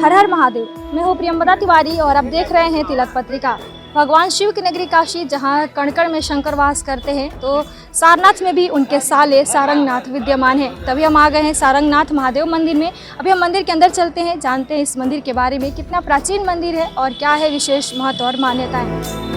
हर हर महादेव। मैं हूँ प्रियंवदा तिवारी और आप देख रहे हैं तिलक पत्रिका। भगवान शिव की नगरी काशी, जहाँ कण कण में शंकर वास करते हैं, तो सारनाथ में भी उनके साले सारंगनाथ विद्यमान हैं। तभी हम आ गए हैं सारंगनाथ महादेव मंदिर में। अभी हम मंदिर के अंदर चलते हैं, जानते हैं इस मंदिर के बारे में, कितना प्राचीन मंदिर है और क्या है विशेष महत्व और मान्यताएं।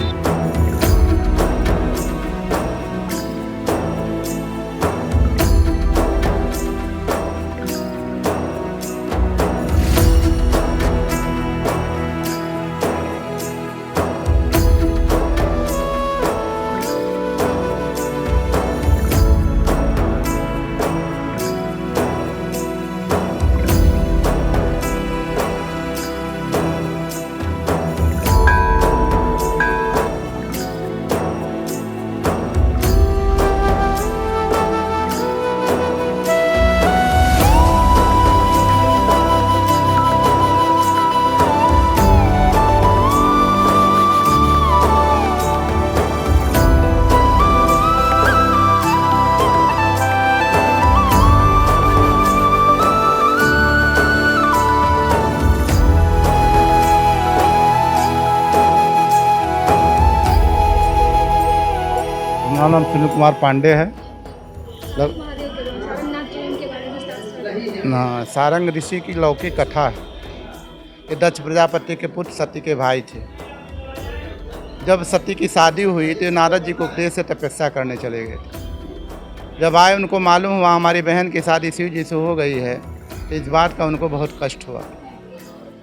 मेरा नाम सुनील कुमार पांडे है। सारंग ऋषि की लौकिक कथा है। ये दक्ष प्रजापति के पुत्र सती के भाई थे। जब सती की शादी हुई तो नारद जी को उपदेश से तपस्या करने चले गए थे। जब आए उनको मालूम हुआ हमारी बहन की शादी शिव जी से हो गई है, तो इस बात का उनको बहुत कष्ट हुआ।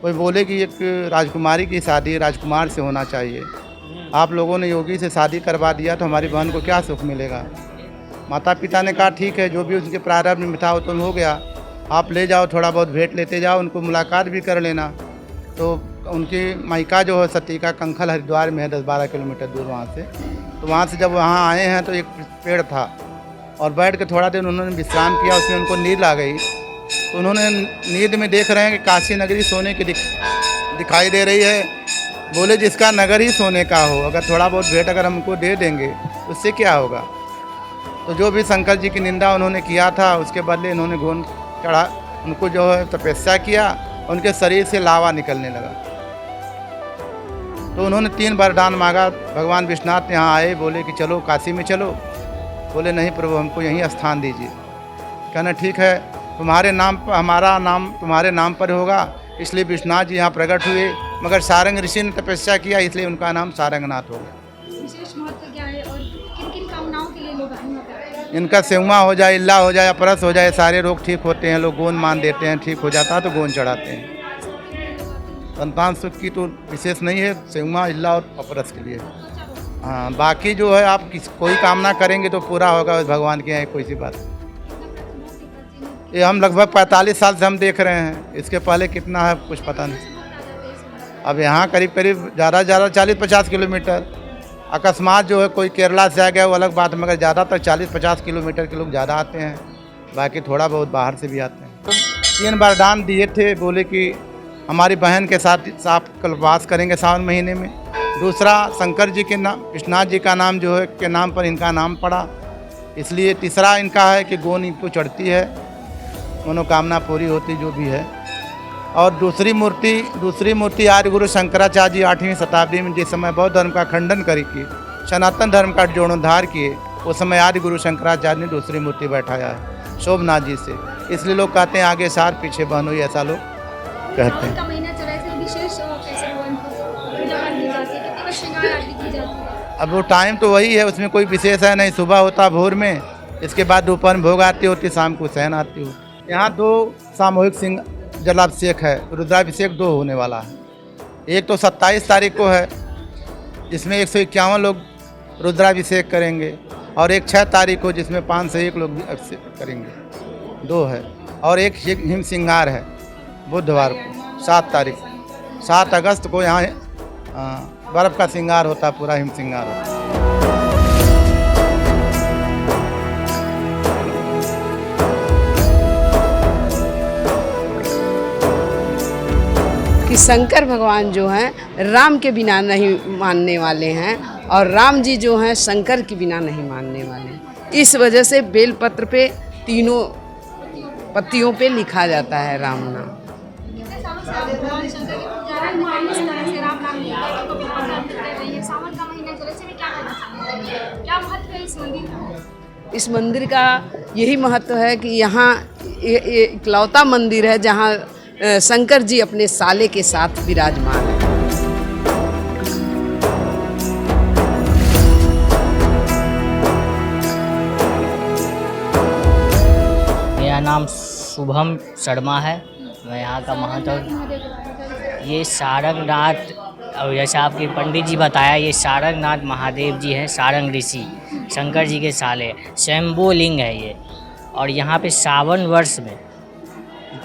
कोई बोले कि एक राजकुमारी की शादी राजकुमार से होना चाहिए, आप लोगों ने योगी से शादी करवा दिया तो हमारी बहन को क्या सुख मिलेगा। माता पिता ने कहा ठीक है, जो भी उनके प्रारंभ में था वो तो हो गया, आप ले जाओ, थोड़ा बहुत भेंट लेते जाओ, उनको मुलाकात भी कर लेना। तो उनकी मायका जो है सती का कंखल हरिद्वार में है, 10-12 किलोमीटर दूर वहाँ से। तो वहाँ से जब वहाँ आए हैं तो एक पेड़ था और बैठ के थोड़ा देर उन्होंने विश्राम किया, उसमें उनको नींद आ गई। तो उन्होंने नींद में देख रहे हैं कि काशी नगरी सोने की दिखाई दे रही है। बोले जिसका नगर ही सोने का हो, अगर थोड़ा बहुत भेंट अगर हमको दे देंगे उससे क्या होगा। तो जो भी शंकर जी की निंदा उन्होंने किया था, उसके बदले इन्होंने घोन चढ़ा, उनको जो है तपस्या किया, उनके शरीर से लावा निकलने लगा। तो उन्होंने 3 वरदान मांगा। भगवान विश्वनाथ यहाँ आए, बोले कि चलो काशी में चलो। बोले नहीं प्रभु, हमको यहीं स्थान दीजिए। कहना ठीक है, तुम्हारे नाम पर हमारा नाम तुम्हारे नाम पर होगा, इसलिए विश्वनाथ जी यहाँ प्रकट हुए। मगर सारंग ऋषि ने तपस्या किया, इसलिए उनका नाम सारंगनाथ हो गया। विशेष महत्व क्या है और किन-किन कामनाओं के लिए लोग यहाँ पे आते हैं? इनका सेवा हो जाए, इल्ला हो जाए, अपरस हो जाए, सारे रोग ठीक होते हैं। लोग गोंद मान देते हैं, ठीक हो जाता है तो गोंद चढ़ाते हैं। संतान सुख की तो विशेष नहीं है, सेवा इल्ला और अपरस के लिए। हाँ, बाकी जो है आप कोई कामना करेंगे तो पूरा होगा भगवान के यहाँ, कोई सी बात। ये हम लगभग 45 साल से हम देख रहे हैं, इसके पहले कितना है कुछ पता नहीं। अब यहाँ करीब ज़्यादा 40-50 किलोमीटर। अकस्मात जो है कोई केरला से आ गया वो अलग बात, मगर ज़्यादातर 40-50 किलोमीटर के लोग ज़्यादा आते हैं, बाकी थोड़ा बहुत बाहर से भी आते हैं। 3 वरदान दिए थे, बोले कि हमारी बहन के साथ आप कल्पवास करेंगे सावन महीने में। दूसरा, शंकर जी के नाम, विश्वनाथ जी का नाम जो है के नाम पर इनका नाम पड़ा, इसलिए। तीसरा इनका है कि गोंद इनको चढ़ती है, मनोकामना पूरी होती जो भी है। और दूसरी मूर्ति आर्य गुरु शंकराचार्य जी 8वीं शताब्दी में जिस समय बौद्ध धर्म का खंडन करके सनातन धर्म का जीर्णोद्धार किए, उस समय आर्य गुरु शंकराचार्य ने दूसरी मूर्ति बैठाया है शोभनाथ जी से। इसलिए लोग कहते हैं आगे सार पीछे बहनोई, ऐसा लोग कहते हैं। अब वो टाइम तो वही है, उसमें कोई विशेष है नहीं। सुबह होता भोर में, इसके बाद दोपहर में भोग आरती होती, शाम को शयन आरती होती। यहाँ 2 सामूहिक जलाभिषेक है, रुद्राभिषेक 2 होने वाला है। एक तो 27 तारीख को है, जिसमें 151 लोग रुद्राभिषेक करेंगे, और एक 6 तारीख को जिसमें 5 से 1 लोग अभिषेक करेंगे। 2 है। और एक हिम सिंगार है बुधवार को 7 तारीख। 7 अगस्त को यहाँ बर्फ़ का सिंगार होता, पूरा हिम सिंगार होता। कि शंकर भगवान जो हैं राम के बिना नहीं मानने वाले हैं, और राम जी जो हैं शंकर के बिना नहीं मानने वाले हैं। इस वजह से बेलपत्र पे तीनों पत्तियों पे लिखा जाता है राम नाम। भगवान शंकर के पुजारी हैं, इस तरह से राम नाम लेकर के उनको प्रसाद देते हैं। ये सावन का महीना चले से भी क्या कहना चाहते हैं? क्या महत्व है इस मंदिर का? इस मंदिर का यही महत्व है कि यहाँ ये इकलौता मंदिर है जहाँ शंकर जी अपने साले के साथ विराजमान हैं। मेरा नाम शुभम शर्मा है, मैं यहाँ का महंत हूँ। ये सारंगनाथ, और जैसे आपके पंडित जी बताया, ये सारंगनाथ महादेव जी हैं, सारंग ऋषि, शंकर जी के साले, स्वयंभू लिंग है ये। और यहाँ पे सावन वर्ष में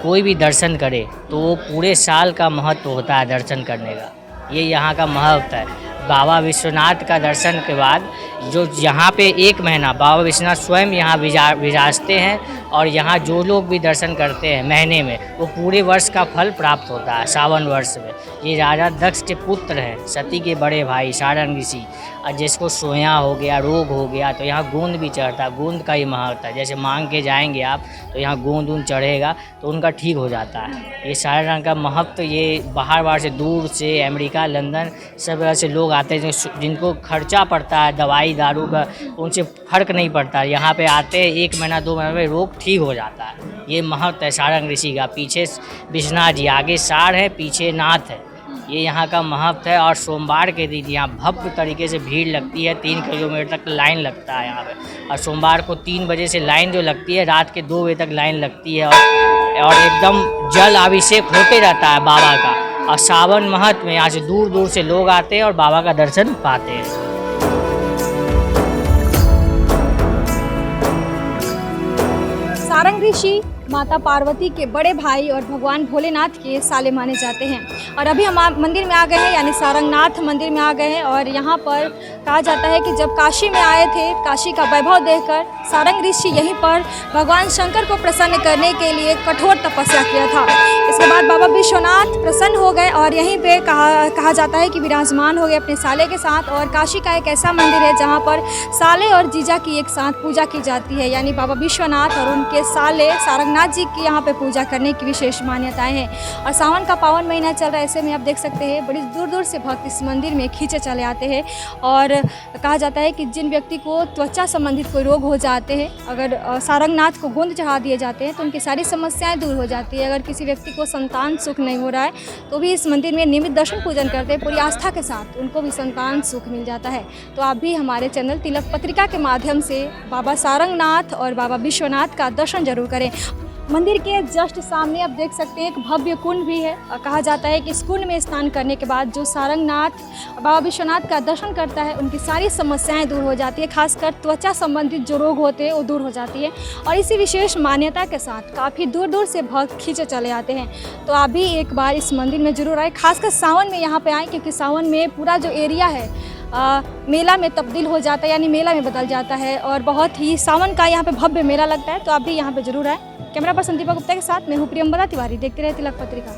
कोई भी दर्शन करे तो वो पूरे साल का महत्व होता है दर्शन करने का, ये यहाँ का महत्व है। बाबा विश्वनाथ का दर्शन के बाद जो यहाँ पे एक महीना बाबा विश्वनाथ स्वयं यहाँ विराजते हैं, और यहाँ जो लोग भी दर्शन करते हैं महीने में वो पूरे वर्ष का फल प्राप्त होता है सावन वर्ष में। ये राजा दक्ष के पुत्र हैं, सती के बड़े भाई सारंग ऋषि। और जिसको सोया हो गया, रोग हो गया, तो यहाँ गोंद भी चढ़ता है, गोंद का ही महत्व है। जैसे मांग के जाएंगे आप तो यहाँ गोंद उन चढ़ेगा तो उनका ठीक हो जाता है। ये सारे रंग का महत्व, ये बाहर से दूर से अमेरिका, लंदन सब जगह से लोग आते हैं जिनको खर्चा पड़ता है दवाई दारू का, उनसे फर्क नहीं पड़ता। यहाँ पे आते हैं 1 महीना 2 महीने में रोग ठीक हो जाता है। ये महत्व है सारंग ऋषि का। पीछे विश्वनाथ जी, आगे सार है, पीछे नाथ है, ये यहाँ का महत्व है। और सोमवार के दिन यहाँ भव्य तरीके से भीड़ लगती है, 3 किलोमीटर तक लाइन लगता है यहाँ पे। और सोमवार को 3 बजे से लाइन जो लगती है, रात के 2 बजे तक लाइन लगती है। और एकदम जल अभिषेक होते रहता है बाबा का। और सावन महत्व में यहाँ से दूर दूर से लोग आते हैं और बाबा का दर्शन पाते हैं। सारंग ऋषि माता पार्वती के बड़े भाई और भगवान भोलेनाथ के साले माने जाते हैं। और अभी हम मंदिर में आ गए हैं, यानी सारंगनाथ मंदिर में आ गए हैं। और यहाँ पर कहा जाता है कि जब काशी में आए थे, काशी का वैभव देखकर सारंग ऋषि यहीं पर भगवान शंकर को प्रसन्न करने के लिए कठोर तपस्या किया था। इसके बाद बाबा विश्वनाथ प्रसन्न हो गए और यहीं पे कहा जाता है कि विराजमान हो गए अपने साले के साथ। और काशी का एक ऐसा मंदिर है जहाँ पर साले और जीजा की एक साथ पूजा की जाती है, यानी बाबा विश्वनाथ और उनके साले सारंगनाथ जी की यहाँ पे पूजा करने की विशेष मान्यताएं हैं। और सावन का पावन महीना चल रहा है, ऐसे में आप देख सकते हैं बड़ी दूर दूर से भक्त इस मंदिर में खींचे चले आते हैं। और कहा जाता है कि जिन व्यक्ति को त्वचा संबंधित कोई रोग हो जाते हैं, अगर सारंगनाथ को गोंद चढ़ा दिए जाते हैं तो उनकी सारी समस्याएं दूर हो जाती है। अगर किसी व्यक्ति को संतान सुख नहीं हो रहा है तो भी इस मंदिर में नियमित दर्शन पूजन करते हैं, पूरी आस्था के साथ उनको भी संतान सुख मिल जाता है। तो आप भी हमारे चैनल तिलक पत्रिका के माध्यम से बाबा सारंगनाथ और बाबा विश्वनाथ का दर्शन जरूर करें। मंदिर के जस्ट सामने आप देख सकते हैं एक भव्य कुंड भी है। और कहा जाता है कि इस कुंड में स्नान करने के बाद जो सारंगनाथ बाबा विश्वनाथ का दर्शन करता है उनकी सारी समस्याएं दूर हो जाती है, खासकर त्वचा संबंधित जो रोग होते हैं वो दूर हो जाती है। और इसी विशेष मान्यता के साथ काफ़ी दूर दूर से भक्त खींचे चले आते हैं। तो आप भी एक बार इस मंदिर में जरूर आए, खासकर सावन में यहाँ पर आएँ, क्योंकि सावन में पूरा जो एरिया है मेला में तब्दील हो जाता है, यानी मेला में बदल जाता है। और बहुत ही सावन का यहाँ पे भव्य मेला लगता है। तो आप भी यहाँ पे जरूर आए। कैमरा पर्सन दीपक गुप्ता के साथ मैं हूँ प्रियंबदा तिवारी। देखते रहे तिलक पत्रिका।